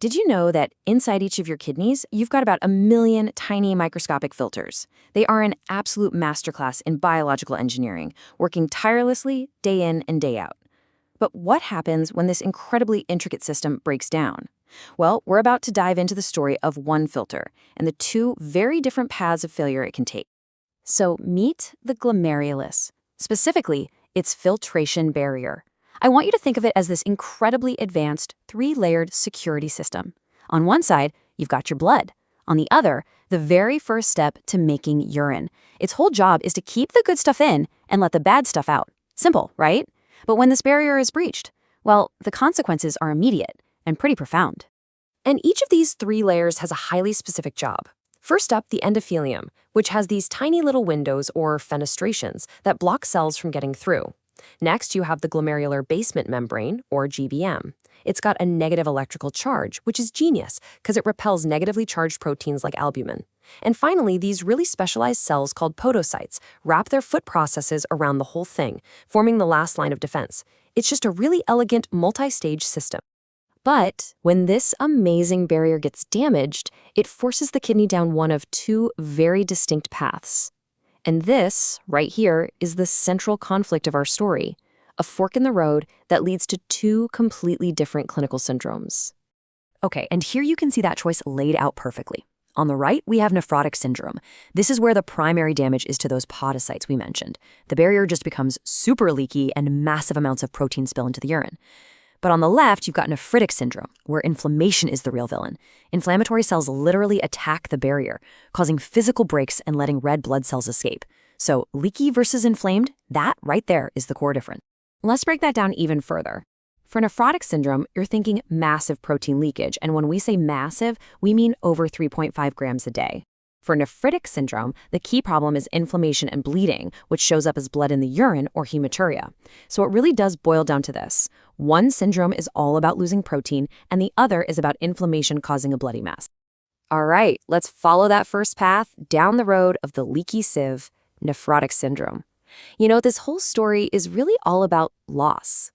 Did you know that inside each of your kidneys, you've got about a million tiny microscopic filters? They are an absolute masterclass in biological engineering, working tirelessly day in and day out. But what happens when this incredibly intricate system breaks down? Well, we're about to dive into the story of one filter and the two very different paths of failure it can take. So meet the glomerulus, specifically its filtration barrier. I want you to think of it as this incredibly advanced three-layered security system. On one side, you've got your blood. On the other, the very first step to making urine. Its whole job is to keep the good stuff in and let the bad stuff out. Simple, right? But when this barrier is breached, well, the consequences are immediate and pretty profound. And each of these three layers has a highly specific job. First up, the endothelium, which has these tiny little windows or fenestrations that block cells from getting through. Next, you have the glomerular basement membrane, or GBM. It's got a negative electrical charge, which is genius because it repels negatively charged proteins like albumin. And finally, these really specialized cells called podocytes wrap their foot processes around the whole thing, forming the last line of defense. It's just a really elegant multi-stage system. But when this amazing barrier gets damaged, it forces the kidney down one of two very distinct paths. And this, right here, is the central conflict of our story, a fork in the road that leads to two completely different clinical syndromes. Okay, and here you can see that choice laid out perfectly. On the right, we have nephrotic syndrome. This is where the primary damage is to those podocytes we mentioned. The barrier just becomes super leaky and massive amounts of protein spill into the urine. But on the left, you've got nephritic syndrome, where inflammation is the real villain. Inflammatory cells literally attack the barrier, causing physical breaks and letting red blood cells escape. So leaky versus inflamed, that right there is the core difference. Let's break that down even further. For nephrotic syndrome, you're thinking massive protein leakage, and when we say massive, we mean over 3.5 grams a day. For nephritic syndrome, the key problem is inflammation and bleeding, which shows up as blood in the urine or hematuria. So it really does boil down to this. One syndrome is all about losing protein, and the other is about inflammation causing a bloody mess. All right, let's follow that first path down the road of the leaky sieve, nephrotic syndrome. You know, this whole story is really all about loss.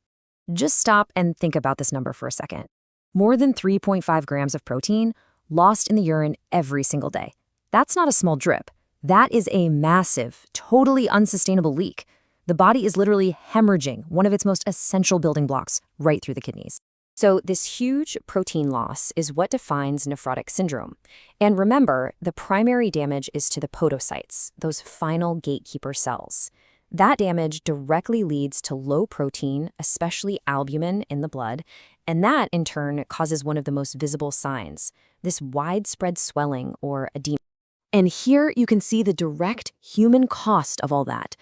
Just stop and think about this number for a second. More than 3.5 grams of protein lost in the urine every single day. That's not a small drip. That is a massive, totally unsustainable leak. The body is literally hemorrhaging one of its most essential building blocks right through the kidneys. So this huge protein loss is what defines nephrotic syndrome. And remember, the primary damage is to the podocytes, those final gatekeeper cells. That damage directly leads to low protein, especially albumin in the blood, and that in turn causes one of the most visible signs, this widespread swelling or edema. And here you can see the direct human cost of all that.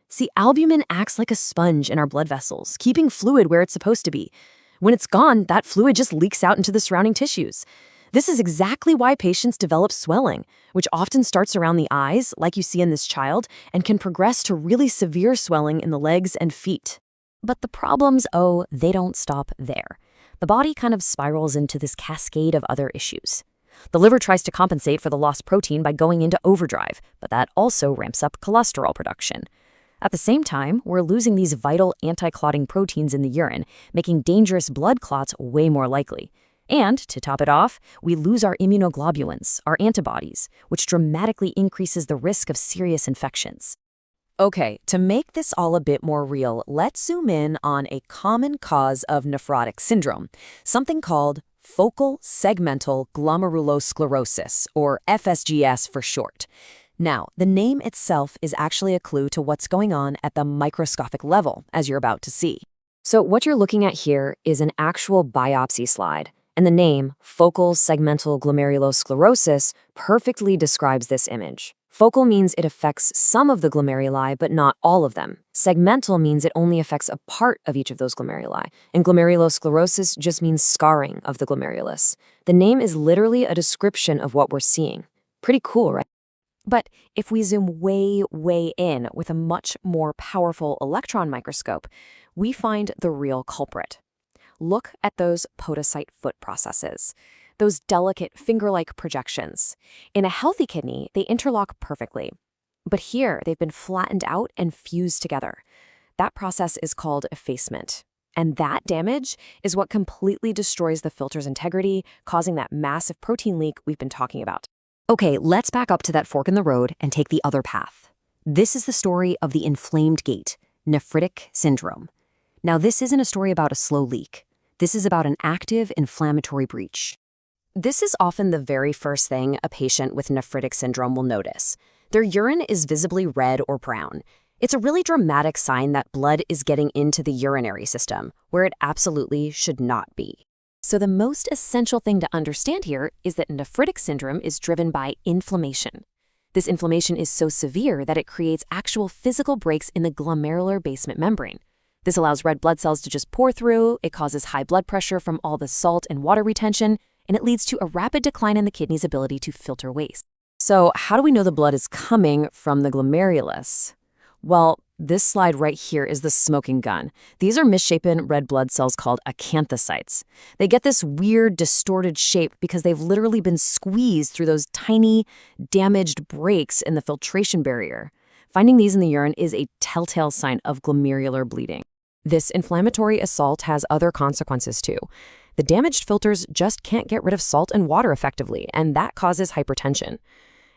See, albumin acts like a sponge in our blood vessels, keeping fluid where it's supposed to be. When it's gone, that fluid just leaks out into the surrounding tissues. This is exactly why patients develop swelling, which often starts around the eyes, like you see in this child, and can progress to really severe swelling in the legs and feet. But the problems, they don't stop there. The body kind of spirals into this cascade of other issues. The liver tries to compensate for the lost protein by going into overdrive, but that also ramps up cholesterol production. At the same time, we're losing these vital anti-clotting proteins in the urine, making dangerous blood clots way more likely. And, to top it off, we lose our immunoglobulins, our antibodies, which dramatically increases the risk of serious infections. Okay, to make this all a bit more real, let's zoom in on a common cause of nephrotic syndrome, something called focal segmental glomerulosclerosis, or FSGS for short. Now, the name itself is actually a clue to what's going on at the microscopic level, as you're about to see. So what you're looking at here is an actual biopsy slide, and the name, focal segmental glomerulosclerosis, perfectly describes this image. Focal means it affects some of the glomeruli, but not all of them. Segmental means it only affects a part of each of those glomeruli, and glomerulosclerosis just means scarring of the glomerulus. The name is literally a description of what we're seeing. Pretty cool, right? But if we zoom way, way in with a much more powerful electron microscope, we find the real culprit. Look at those podocyte foot processes, those delicate finger-like projections. In a healthy kidney, they interlock perfectly. But here, they've been flattened out and fused together. That process is called effacement. And that damage is what completely destroys the filter's integrity, causing that massive protein leak we've been talking about. Okay, let's back up to that fork in the road and take the other path. This is the story of the inflamed gate, nephritic syndrome. Now, this isn't a story about a slow leak. This is about an active inflammatory breach. This is often the very first thing a patient with nephritic syndrome will notice. Their urine is visibly red or brown. It's a really dramatic sign that blood is getting into the urinary system, where it absolutely should not be. So the most essential thing to understand here is that nephritic syndrome is driven by inflammation. This inflammation is so severe that it creates actual physical breaks in the glomerular basement membrane. This allows red blood cells to just pour through, it causes high blood pressure from all the salt and water retention, and it leads to a rapid decline in the kidney's ability to filter waste. So how do we know the blood is coming from the glomerulus? Well, this slide right here is the smoking gun. These are misshapen red blood cells called acanthocytes. They get this weird, distorted shape because they've literally been squeezed through those tiny, damaged breaks in the filtration barrier. Finding these in the urine is a telltale sign of glomerular bleeding. This inflammatory assault has other consequences too. The damaged filters just can't get rid of salt and water effectively, and that causes hypertension.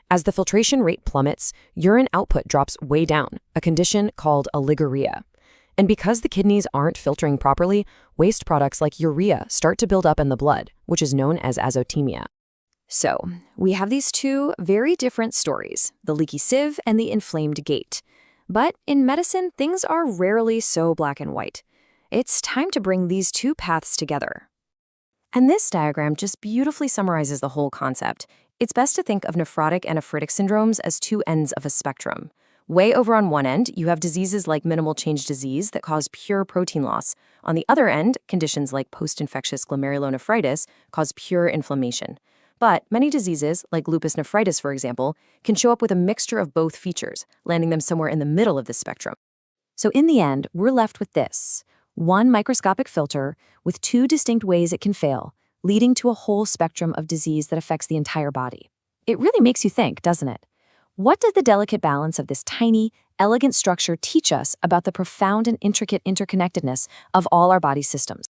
As the filtration rate plummets, urine output drops way down, a condition called oliguria. And because the kidneys aren't filtering properly, waste products like urea start to build up in the blood, which is known as azotemia. So, we have these two very different stories, the leaky sieve and the inflamed gate. But in medicine, things are rarely so black and white. It's time to bring these two paths together. And this diagram just beautifully summarizes the whole concept. It's best to think of nephrotic and nephritic syndromes as two ends of a spectrum. Way over on one end, you have diseases like minimal change disease that cause pure protein loss. On the other end, conditions like post-infectious glomerulonephritis cause pure inflammation. But many diseases, like lupus nephritis, for example, can show up with a mixture of both features, landing them somewhere in the middle of the spectrum. So in the end, we're left with this: one microscopic filter with two distinct ways it can fail, leading to a whole spectrum of disease that affects the entire body. It really makes you think, doesn't it? What does the delicate balance of this tiny, elegant structure teach us about the profound and intricate interconnectedness of all our body systems?